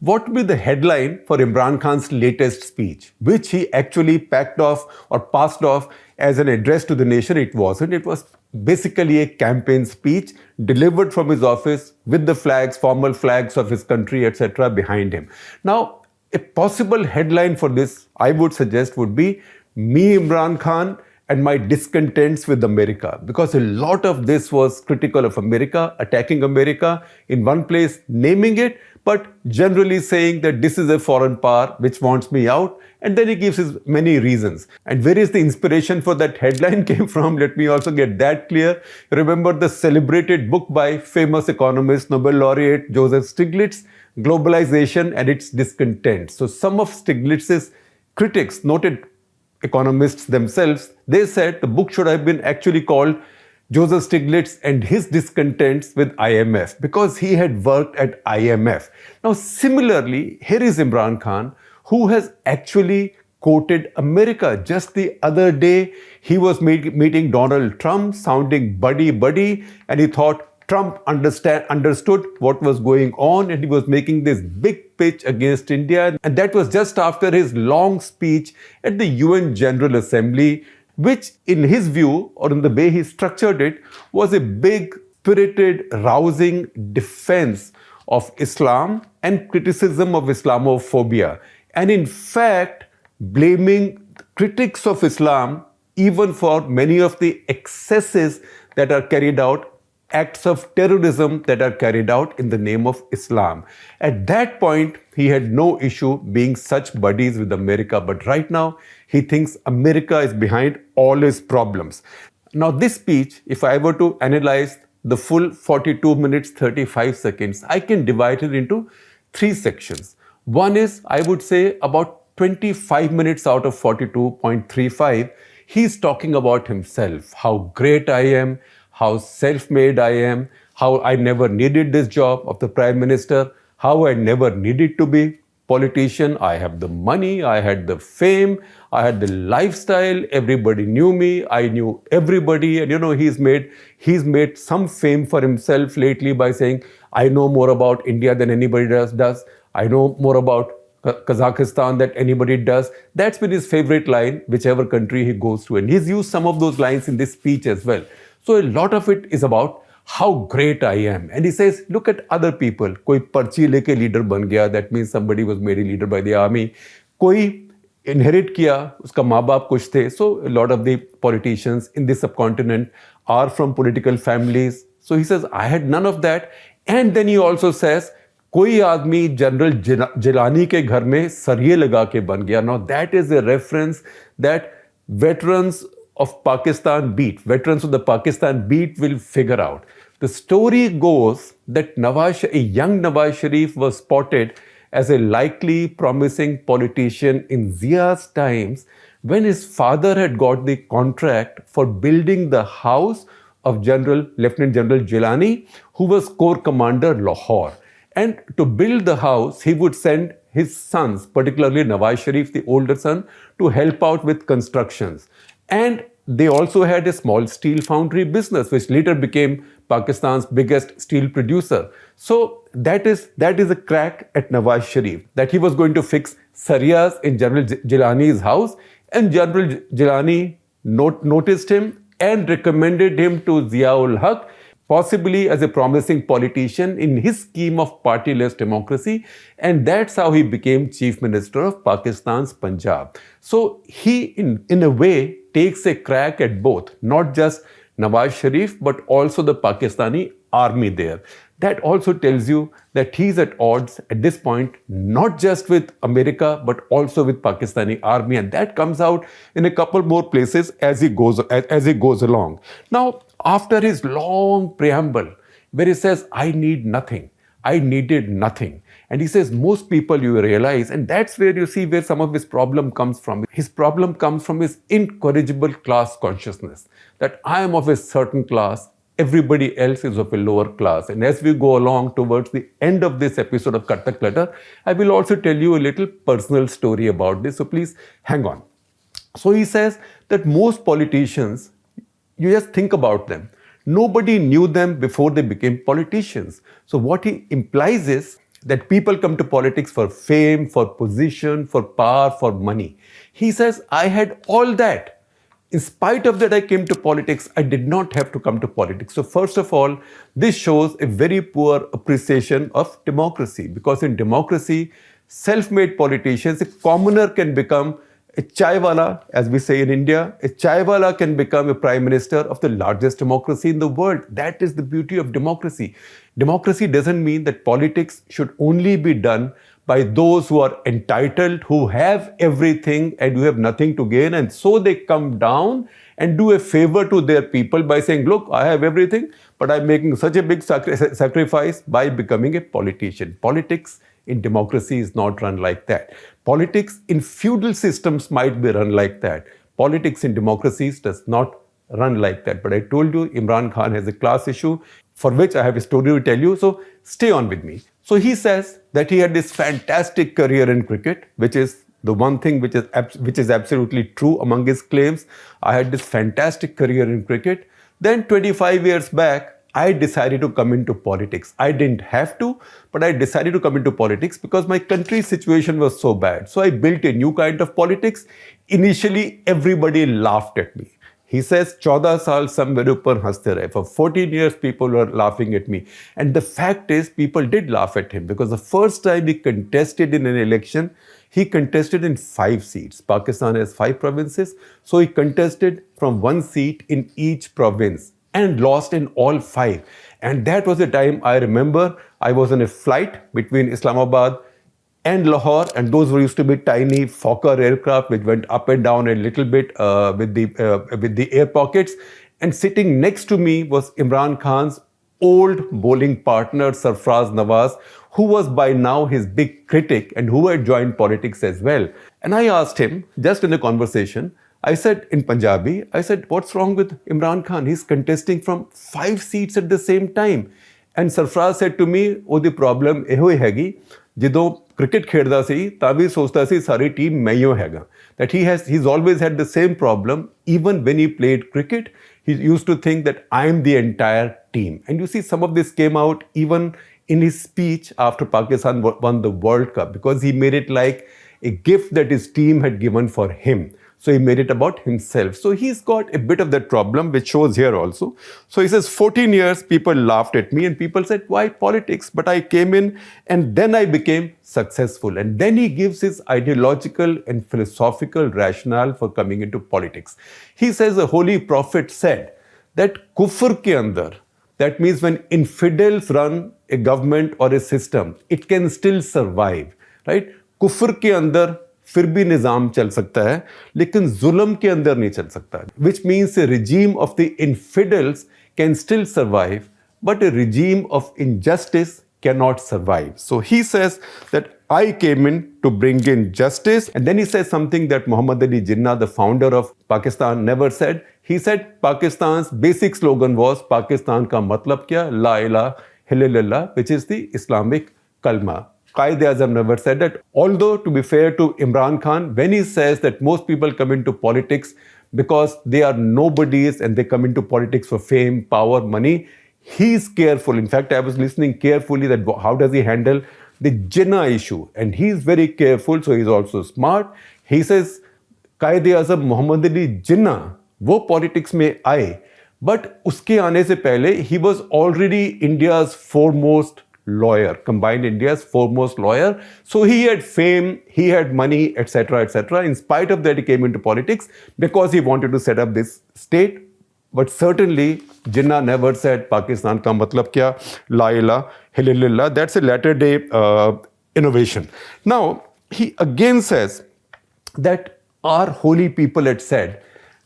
what would be the headline for Imran Khan's latest speech, which he actually packed off or passed off as an address to the nation? It wasn't. It was basically a campaign speech delivered from his office with the flags, formal flags of his country, etc., behind him. Now, a possible headline for this, I would suggest, would be Me, Imran Khan, and my discontents with America, because a lot of this was critical of America, attacking America in one place, naming it, but generally saying that this is a foreign power which wants me out. And then he gives his many reasons. And where is the inspiration for that headline came from? Let me also get that clear. Remember the celebrated book by famous economist, Nobel laureate Joseph Stiglitz, Globalization and its Discontent. So some of Stiglitz's critics, noted economists themselves, they said the book should have been actually called Joseph Stiglitz and his discontents with IMF, because he had worked at IMF. Now, similarly, here is Imran Khan, who has actually quoted America. Just the other day, he was meeting Donald Trump, sounding buddy, and he thought Trump understood what was going on, and he was making this big pitch against India. And that was just after his long speech at the UN General Assembly, which in his view, or in the way he structured it, was a big, spirited, rousing defense of Islam and criticism of Islamophobia. And in fact, blaming critics of Islam even for many of the excesses that are carried out, acts of terrorism that are carried out in the name of Islam. At that point, he had no issue being such buddies with America, but right now, he thinks America is behind all his problems. Now, this speech, if I were to analyze the full 42 minutes, 35 seconds, I can divide it into three sections. One is, I would say, about 25 minutes out of 42.35, he's talking about himself, how great I am, how self-made I am, how I never needed this job of the Prime Minister, how I never needed to be politician. I have the money, I had the fame, I had the lifestyle, everybody knew me, I knew everybody. And he's made some fame for himself lately by saying, I know more about India than anybody does. I know more about Kazakhstan than anybody does. That's been his favorite line, whichever country he goes to. And he's used some of those lines in this speech as well. So a lot of it is about how great I am. And he says, look at other people. Koi parchi leke leader ban gaya. That means somebody was made a leader by the army. Koi inherit kiya, uska maa baap kuch the. So a lot of the politicians in this subcontinent are from political families. So he says, I had none of that. And then he also says, कोई आदमी general Jilani के घर में सरिये लगा के बन गया. Now that is a reference that veterans of the Pakistan beat will figure out. The story goes that a young Nawaz Sharif was spotted as a likely promising politician in Zia's times when his father had got the contract for building the house of Lieutenant General Jilani, who was Corps Commander Lahore. And to build the house, he would send his sons, particularly Nawaz Sharif, the older son, to help out with constructions. And they also had a small steel foundry business, which later became Pakistan's biggest steel producer. So that is a crack at Nawaz Sharif, that he was going to fix sariyas in General Jilani's house. And General Jilani noticed him and recommended him to Ziaul Haq, possibly as a promising politician in his scheme of party-less democracy. And that's how he became Chief Minister of Pakistan's Punjab. So he, in a way, takes a crack at both, not just Nawaz Sharif, but also the Pakistani army there. That also tells you that he's at odds at this point, not just with America, but also with Pakistani army. And that comes out in a couple more places as he goes along. Now, after his long preamble, where he says, I need nothing, I needed nothing. And he says, most people, you realize, and that's where you see where some of his problem comes from. His problem comes from his incorrigible class consciousness, that I am of a certain class, everybody else is of a lower class. And as we go along towards the end of this episode of Cut the Clutter, I will also tell you a little personal story about this. So please hang on. So he says that most politicians, you just think about them. Nobody knew them before they became politicians. So what he implies is that people come to politics for fame, for position, for power, for money. He says, I had all that. In spite of that, I came to politics. I did not have to come to politics. So first of all, this shows a very poor appreciation of democracy, because in democracy, self-made politicians, a commoner can become a chaiwala, as we say in India. A chaiwala can become a prime minister of the largest democracy in the world. That is the beauty of democracy. Democracy doesn't mean that politics should only be done by those who are entitled, who have everything and who have nothing to gain. And so they come down and do a favor to their people by saying, look, I have everything, but I'm making such a big sacrifice by becoming a politician. Politics in democracy is not run like that. Politics in feudal systems might be run like that. Politics in democracies does not run like that. But I told you, Imran Khan has a class issue for which I have a story to tell you. So stay on with me. So he says that he had this fantastic career in cricket, which is the one thing which is absolutely true among his claims. I had this fantastic career in cricket. Then 25 years back, I decided to come into politics. I didn't have to, but I decided to come into politics because my country's situation was so bad. So I built a new kind of politics. Initially, everybody laughed at me. He says, 14 saal sab mere upar haste rahe. For 14 years, people were laughing at me. And the fact is, people did laugh at him because the first time he contested in an election, he contested in 5 seats. Pakistan has 5 provinces. So he contested from 1 seat in each province and lost in all 5. And that was the time I remember I was on a flight between Islamabad and Lahore, and those were used to be tiny Fokker aircraft which went up and down a little bit with the air pockets. And sitting next to me was Imran Khan's old bowling partner, Sarfraz Nawaz, who was by now his big critic and who had joined politics as well. And I asked him, just in a conversation, I said in Punjabi, I said, what's wrong with Imran Khan? He's contesting from 5 seats at the same time. And Sarfraz said to me, oh, the problem ਇਹੋ ਹੀ ਹੈਗੀ ਜਦੋਂ cricket ਖੇਡਦਾ ਸੀ ਤਾਂ ਵੀ ਸੋਚਦਾ ਸੀ ਸਾਰੀ team ਮੈਂ ਹੀ ਹੈਗਾ. That he's always had the same problem. Even when he played cricket, he used to think that I'm the entire team. And you see, some of this came out even in his speech after Pakistan won the World Cup, because he made it like a gift that his team had given for him. So he made it about himself. So he's got a bit of that problem, which shows here also. So he says, 14 years, people laughed at me and people said, why politics? But I came in and then I became successful. And then he gives his ideological and philosophical rationale for coming into politics. He says the Holy Prophet said that kufr ke andar, that means when infidels run a government or a system, it can still survive, right? Kufr ke andar फिर भी निज़ाम चल सकता है, लेकिन जुल्म के अंदर नहीं चल सकता. Which means a regime of the infidels can still survive, but a regime of injustice cannot survive. So he says that I came in to bring in justice. And then he says something that Muhammad Ali Jinnah, the founder of Pakistan, never said. He said Pakistan's basic slogan was, Pakistan ka matlab kya? La ilaha illallah, which is the Islamic kalma. Quaid-e-Azam never said that. Although, to be fair to Imran Khan, when he says that most people come into politics because they are nobodies and they come into politics for fame, power, money, he's careful. In fact, I was listening carefully that how does he handle the Jinnah issue. And he's very careful, so he's also smart. He says, Quaid-e-Azam Muhammad Ali Jinnah, wo politics mein aaye, but uske aane se pehle, he was already India's foremost lawyer, combined India's foremost lawyer. So he had fame, he had money, etc., etc. In spite of that, he came into politics because he wanted to set up this state. But certainly, Jinnah never said Pakistan ka matlab kya, la ilaha illallah. That's a latter day innovation. Now, he again says that our holy people had said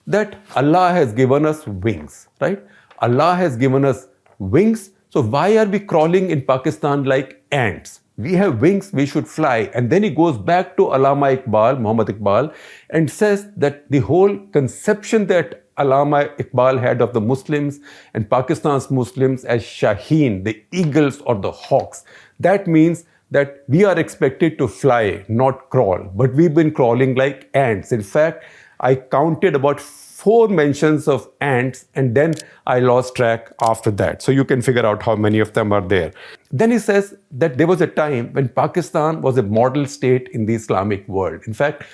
that Allah has given us wings, right? Allah has given us wings. So why are we crawling in Pakistan like ants? We have wings, we should fly. And then he goes back to Allama Iqbal, Muhammad Iqbal, and says that the whole conception that Allama Iqbal had of the Muslims and Pakistan's Muslims as Shaheen, the eagles or the hawks, that means that we are expected to fly, not crawl. But we've been crawling like ants. In fact, I counted about 4 mentions of ants, and then I lost track after that. So you can figure out how many of them are there. Then he says that there was a time when Pakistan was a model state in the Islamic world. In fact,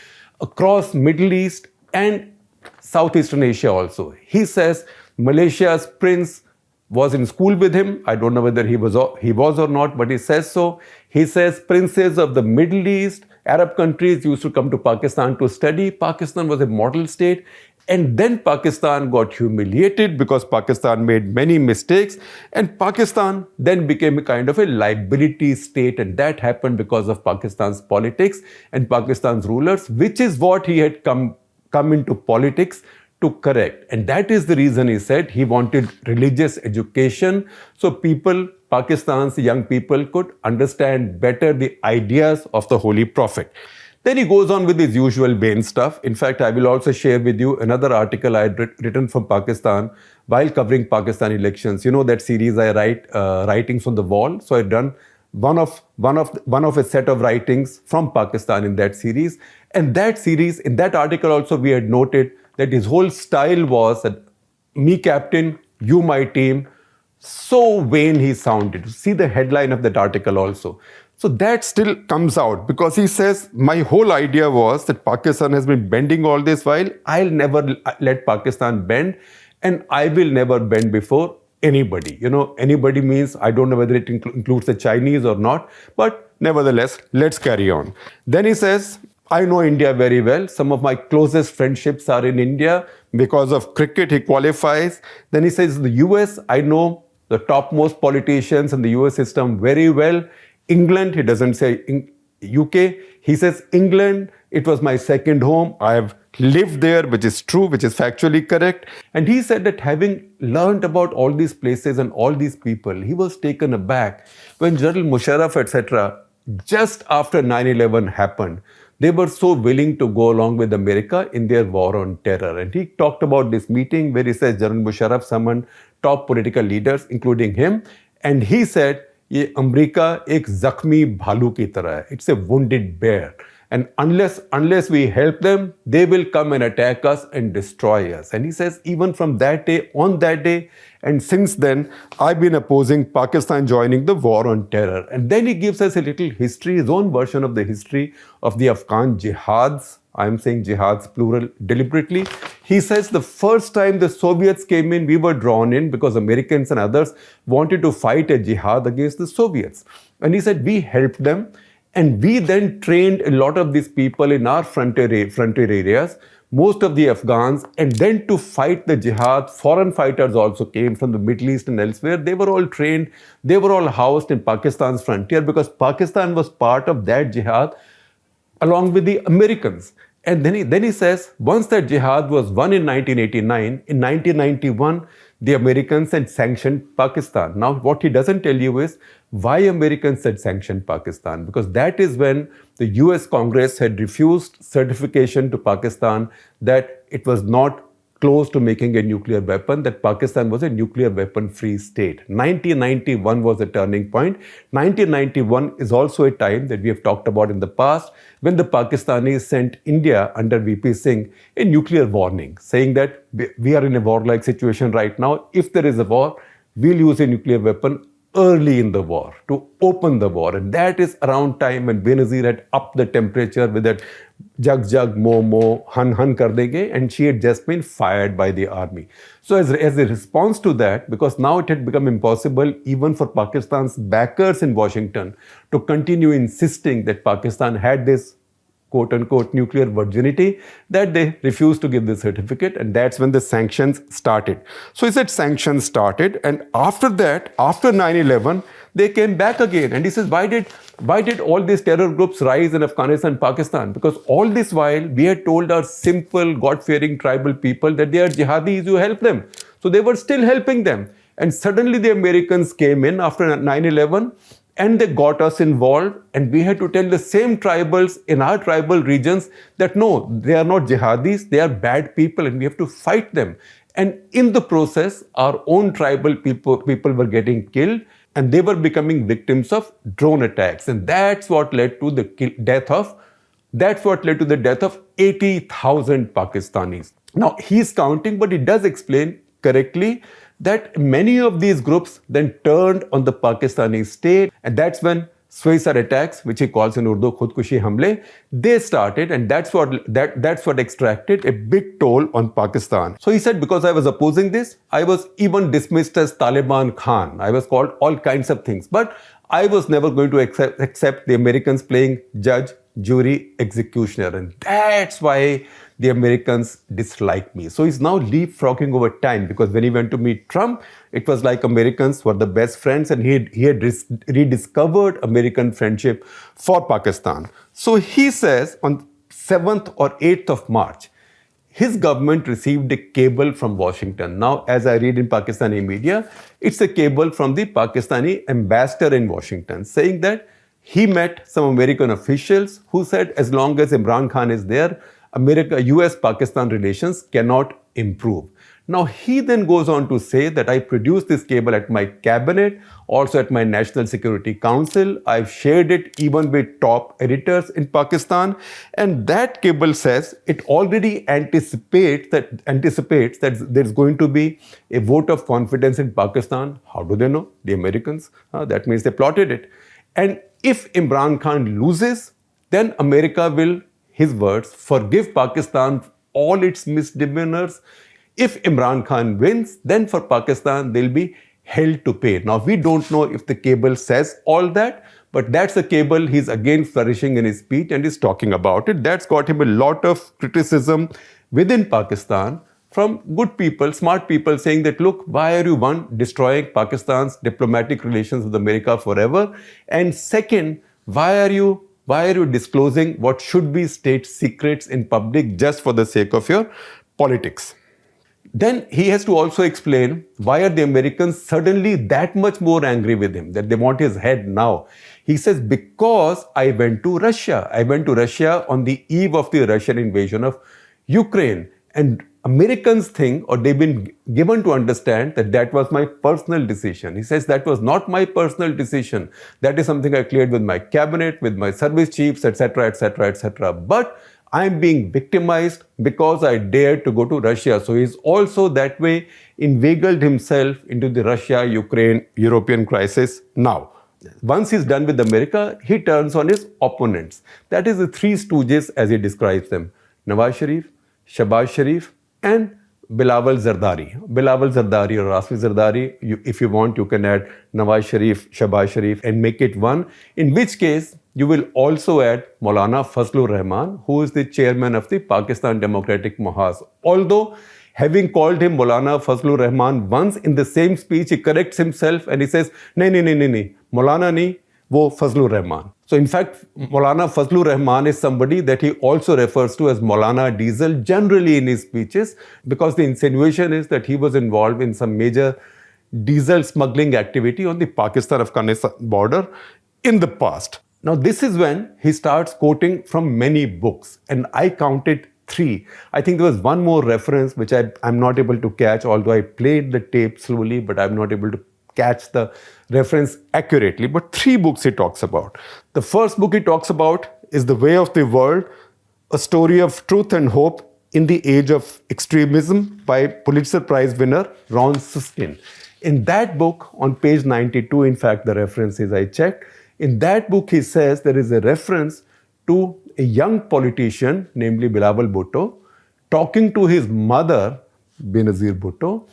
across Middle East and Southeastern Asia also. He says Malaysia's prince was in school with him. I don't know whether he was or not, but he says so. He says princes of the Middle East, Arab countries used to come to Pakistan to study. Pakistan was a model state. And then Pakistan got humiliated because Pakistan made many mistakes. And Pakistan then became a kind of a liability state. And that happened because of Pakistan's politics and Pakistan's rulers, which is what he had come into politics to correct. And that is the reason he said he wanted religious education so people, Pakistan's young people, could understand better the ideas of the Holy Prophet. Then he goes on with his usual vain stuff. In fact, I will also share with you another article I had written from Pakistan while covering Pakistan elections. You know that series I write, Writings on the Wall. So I've done one of a set of writings from Pakistan in that series. And that series, in that article also, we had noted that his whole style was that me captain, you my team. So vain he sounded. See the headline of that article also. So that still comes out because he says, my whole idea was that Pakistan has been bending all this while. I'll never let Pakistan bend and I will never bend before anybody. You know, anybody means I don't know whether it includes the Chinese or not, but nevertheless, let's carry on. Then he says, I know India very well. Some of my closest friendships are in India. Because of cricket, he qualifies. Then he says, the US, I know the topmost politicians in the US system very well. England, he doesn't say UK. He says England, it was my second home. I have lived there, which is true, which is factually correct. And he said that having learned about all these places and all these people, he was taken aback when General Musharraf, etc., just after 9/11 happened, they were so willing to go along with America in their war on terror. And he talked about this meeting where he says General Musharraf summoned top political leaders, including him. And he said, ये America एक जख्मी भालू की तरह है. It's a wounded bear. And unless we help them, they will come and attack us and destroy us. And he says, even from that day, on that day, and since then, I've been opposing Pakistan joining the war on terror. And then he gives us a little history, his own version of the history of the Afghan jihads. I'm saying jihads plural deliberately. He says the first time the Soviets came in, we were drawn in because Americans and others wanted to fight a jihad against the Soviets. And he said, we helped them. And we then trained a lot of these people in our frontier areas, most of the Afghans, and then to fight the jihad, foreign fighters also came from the Middle East and elsewhere. They were all trained, they were all housed in Pakistan's frontier because Pakistan was part of that jihad along with the Americans. And then he says, once that jihad was won in 1989, in 1991, the Americans had sanctioned Pakistan. Now, what he doesn't tell you is why Americans had sanctioned Pakistan, because that is when the US Congress had refused certification to Pakistan that it was not close to making a nuclear weapon, that Pakistan was a nuclear weapon-free state. 1991 was a turning point. 1991 is also a time that we have talked about in the past when the Pakistanis sent India under VP Singh a nuclear warning, saying that we are in a war-like situation right now. If there is a war, we'll use a nuclear weapon early in the war to open the war. And that is around time when Benazir had upped the temperature with that jug jug mo mo hun hun kar denge, and she had just been fired by the army. So as a response to that, because now it had become impossible even for Pakistan's backers in Washington to continue insisting that Pakistan had this quote-unquote nuclear virginity, that they refused to give the certificate, and that's when the sanctions started. So he said sanctions started, and after that, after 9/11, they came back again. And he says, why did all these terror groups rise in Afghanistan and Pakistan? Because all this while, we had told our simple, God-fearing tribal people that they are jihadis, you help them. So they were still helping them. And suddenly the Americans came in after 9/11, and they got us involved, and we had to tell the same tribals in our tribal regions that no, they are not jihadis, they are bad people, and we have to fight them. And in the process, our own tribal people were getting killed, and they were becoming victims of drone attacks. And that's what led to the death of 80,000 Pakistanis. Now, he's counting, but he does explain correctly that many of these groups then turned on the Pakistani state, and that's when Suicide attacks, which he calls in Urdu Khudkushi Hamle, they started, and that's what extracted a big toll on Pakistan. So he said, because I was opposing this, I was even dismissed as Taliban Khan. I was called all kinds of things, but I was never going to accept the Americans playing judge, jury, executioner, and that's why the Americans dislike me. So he's now leapfrogging over time, because when he went to meet Trump, it was like Americans were the best friends, and he had rediscovered American friendship for Pakistan. So he says on 7th or 8th of March, his government received a cable from Washington. Now, as I read in Pakistani media, it's a cable from the Pakistani ambassador in Washington saying that he met some American officials who said as long as Imran Khan is there, US-Pakistan relations cannot improve. Now, he then goes on to say that I produced this cable at my cabinet, also at my National Security Council. I've shared it even with top editors in Pakistan. And that cable says it already anticipates that there's going to be a vote of confidence in Pakistan. How do they know? The Americans. That means they plotted it. And if Imran Khan loses, then America will, his words, forgive Pakistan all its misdemeanors. If Imran Khan wins, then for Pakistan, they'll be held to pay. Now, we don't know if the cable says all that, but that's the cable he's again flourishing in his speech and is talking about it. That's got him a lot of criticism within Pakistan from good people, smart people saying that, look, why are you, one, destroying Pakistan's diplomatic relations with America forever? And second, why are you disclosing what should be state secrets in public just for the sake of your politics? Then he has to also explain why are the Americans suddenly that much more angry with him, that they want his head now. He says, because I went to Russia. I went to Russia on the eve of the Russian invasion of Ukraine. And Americans think, or they've been given to understand, that that was my personal decision. He says that was not my personal decision. That is something I cleared with my cabinet, with my service chiefs, etc., etc., etc. But I'm being victimized because I dared to go to Russia. So he's also that way inveigled himself into the Russia-Ukraine-European crisis now. Once he's done with America, he turns on his opponents. That is the three stooges as he describes them: Nawaz Sharif, Shahbaz Sharif, and Bilawal Zardari. Bilawal Zardari or Rasmi Zardari, if you want, you can add Nawaz Sharif, Shahbaz Sharif and make it one. In which case, you will also add Maulana Fazlur Rahman, who is the chairman of the Pakistan Democratic Mohaz. Although, having called him Maulana Fazlur Rahman once in the same speech, he corrects himself and he says, nahi, Maulana nahi, wo Fazlur Rahman. So in fact, Maulana Fazlur Rahman is somebody that he also refers to as Maulana Diesel generally in his speeches, because the insinuation is that he was involved in some major diesel smuggling activity on the Pakistan-Afghanistan border in the past. Now, this is when he starts quoting from many books, and I counted 3. I think there was one more reference which I'm not able to catch, although I played the tape slowly, but I'm not able to catch the reference accurately. But 3 books he talks about. The first book he talks about is The Way of the World, a story of truth and hope in the age of extremism by Pulitzer Prize winner Ron Suskind. In that book, on page 92, in fact, the reference is I checked. In that book, he says there is a reference to a young politician, namely Bilawal Bhutto, talking to his mother, Benazir Bhutto,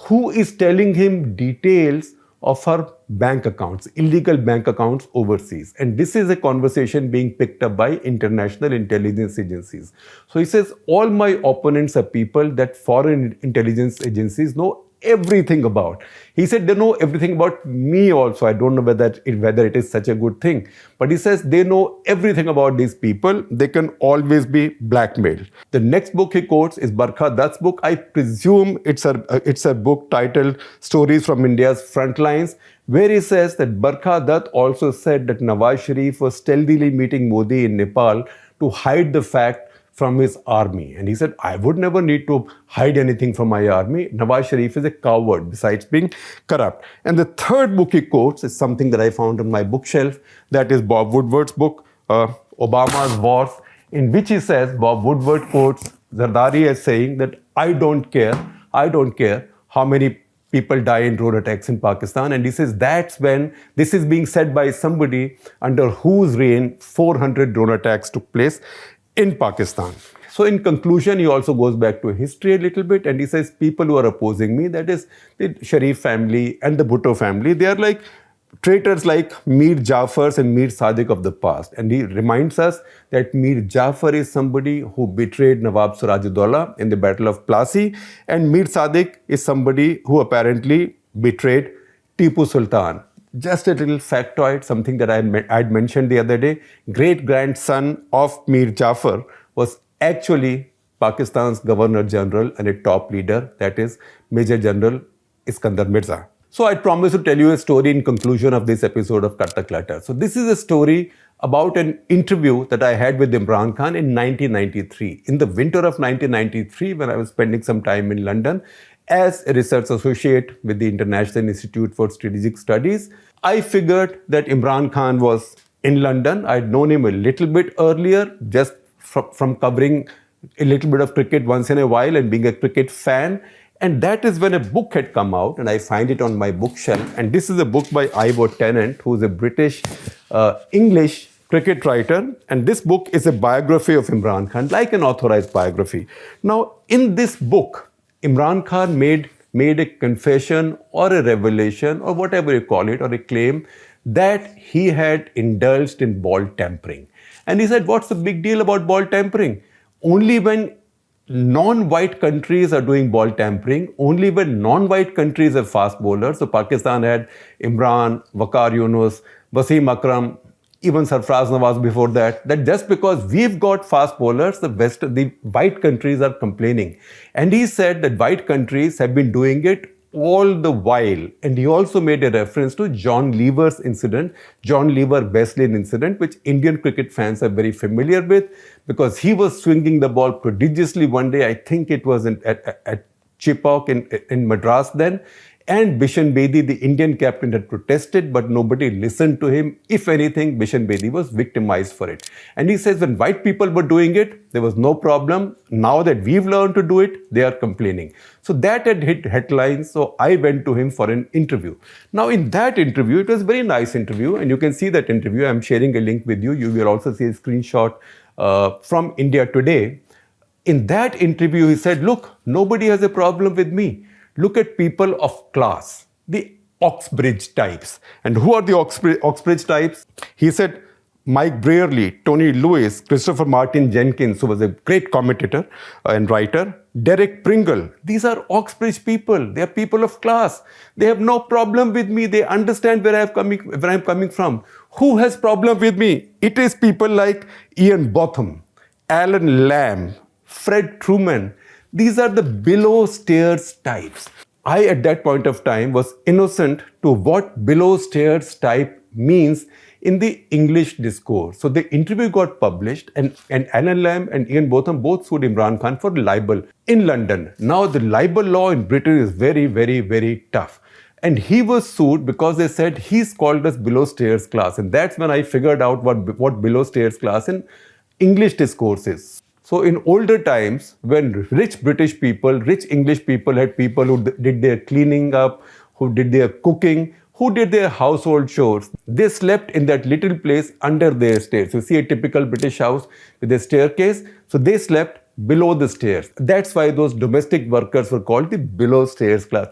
who is telling him details of her bank accounts, illegal bank accounts overseas. And this is a conversation being picked up by international intelligence agencies. So he says, all my opponents are people that foreign intelligence agencies know everything about. He said they know everything about me also. I don't know whether it is such a good thing. But he says they know everything about these people. They can always be blackmailed. The next book he quotes is Barkha Dutt's book. I presume it's a book titled Stories from India's Frontlines, where he says that Barkha Dutt also said that Nawaz Sharif was stealthily meeting Modi in Nepal to hide the fact from his army. And he said, I would never need to hide anything from my army. Nawaz Sharif is a coward besides being corrupt. And the third book he quotes is something that I found on my bookshelf. That is Bob Woodward's book, Obama's Wars, in which he says, Bob Woodward quotes Zardari as saying that I don't care how many people die in drone attacks in Pakistan. And he says that's when this is being said by somebody under whose reign 400 drone attacks took place in Pakistan. So in conclusion, he also goes back to history a little bit and he says people who are opposing me, that is the Sharif family and the Bhutto family, they are like traitors like Mir Jafars and Mir Sadiq of the past. And he reminds us that Mir Jafar is somebody who betrayed Nawab Sirajuddaula in the Battle of Plassey, and Mir Sadiq is somebody who apparently betrayed Tipu Sultan. Just a little factoid, something that I'd mentioned the other day. Great-grandson of Mir Jafar was actually Pakistan's Governor General and a top leader, that is Major General Iskandar Mirza. So I promise to tell you a story in conclusion of this episode of Cut the Clutter. So this is a story about an interview that I had with Imran Khan in 1993. In the winter of 1993, when I was spending some time in London as a research associate with the International Institute for Strategic Studies, I figured that Imran Khan was in London. I'd known him a little bit earlier, just from covering a little bit of cricket once in a while and being a cricket fan. And that is when a book had come out, and I find it on my bookshelf. And this is a book by Ivor Tennant, who is a British English cricket writer. And this book is a biography of Imran Khan, like an authorized biography. Now, in this book, Imran Khan made a confession or a revelation or whatever you call it, or a claim that he had indulged in ball tampering. And he said, what's the big deal about ball tampering? Only when non-white countries are doing ball tampering, only when non-white countries have fast bowlers. So Pakistan had Imran, Waqar Yunus, Wasim Akram, even Sarfraz Nawaz before that just because we've got fast bowlers, the white countries are complaining. And he said that white countries have been doing it all the while. And he also made a reference to John Lever's incident, John Lever-Wesleyan incident, which Indian cricket fans are very familiar with, because he was swinging the ball prodigiously one day. I think it was at Chepauk in Madras then. And Bishan Bedi, the Indian captain, had protested, but nobody listened to him. If anything, Bishan Bedi was victimized for it. And he says when white people were doing it, there was no problem. Now that we've learned to do it, they are complaining. So that had hit headlines. So I went to him for an interview. Now in that interview, it was a very nice interview. And you can see that interview. I'm sharing a link with you. You will also see a screenshot from India Today. In that interview, he said, look, nobody has a problem with me. Look at people of class, the Oxbridge types. And who are the Oxbridge types? He said, Mike Brearley, Tony Lewis, Christopher Martin Jenkins, who was a great commentator and writer, Derek Pringle. These are Oxbridge people. They are people of class. They have no problem with me. They understand where I'm coming from. Who has problem with me? It is people like Ian Botham, Alan Lamb, Fred Truman. These are the below stairs types. I, at that point of time, was innocent to what below stairs type means in the English discourse. So the interview got published, and Alan Lamb and Ian Botham both sued Imran Khan for libel in London. Now, the libel law in Britain is very, very, very tough. And he was sued because they said he's called us below stairs class. And that's when I figured out what below stairs class in English discourse is. So in older times, when rich British people, rich English people had people who did their cleaning up, who did their cooking, who did their household chores, they slept in that little place under their stairs. You see a typical British house with a staircase. So they slept below the stairs. That's why those domestic workers were called the below stairs class.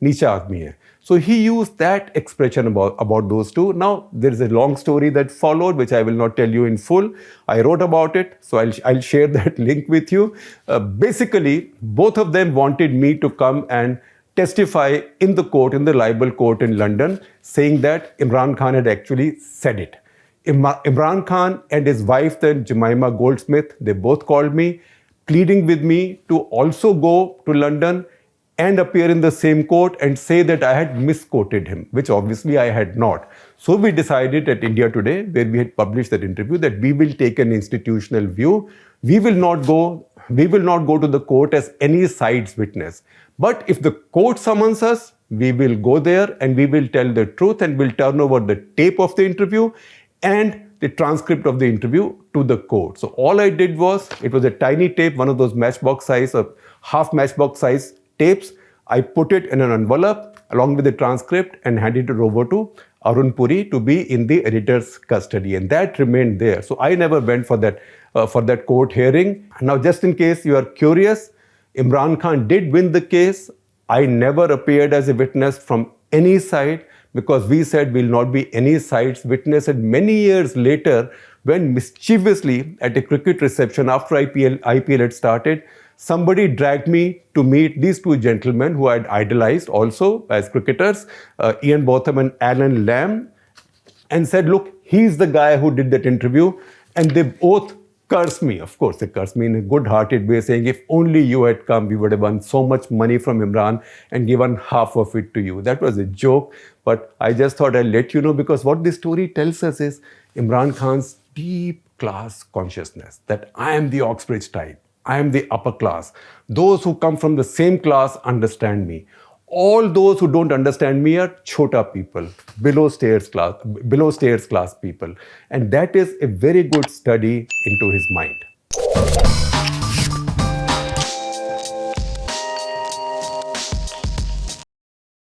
Niche aadmi hai. So he used that expression about those two. Now, there is a long story that followed, which I will not tell you in full. I wrote about it, so I'll share that link with you. Basically, both of them wanted me to come and testify in the court, in the libel court in London, saying that Imran Khan had actually said it. Imran Khan and his wife then, Jemima Goldsmith, they both called me, pleading with me to also go to London and appear in the same court and say that I had misquoted him, which obviously I had not. So we decided at India Today, where we had published that interview, that we will take an institutional view. We will not go to the court as any side's witness. But if the court summons us, we will go there and we will tell the truth, and we'll turn over the tape of the interview and the transcript of the interview to the court. So all I did was, it was a tiny tape, one of those matchbox size or half matchbox size tapes. I put it in an envelope along with the transcript and handed it over to Arun Puri to be in the editor's custody, and that remained there. So I never went for that court hearing. Now, just in case you are curious, Imran Khan did win the case. I never appeared as a witness from any side because we said we'll not be any side's witness. And many years later, when mischievously at a cricket reception after IPL had started, somebody dragged me to meet these two gentlemen who I'd idolized also as cricketers, Ian Botham and Alan Lamb, and said, look, he's the guy who did that interview. And they both cursed me. Of course, they cursed me in a good-hearted way, saying, if only you had come, we would have won so much money from Imran and given half of it to you. That was a joke, but I just thought I'd let you know, because what this story tells us is Imran Khan's deep class consciousness, that I am the Oxbridge type. I am the upper class. Those who come from the same class understand me. All those who don't understand me are chota people, below stairs class people. And that is a very good study into his mind.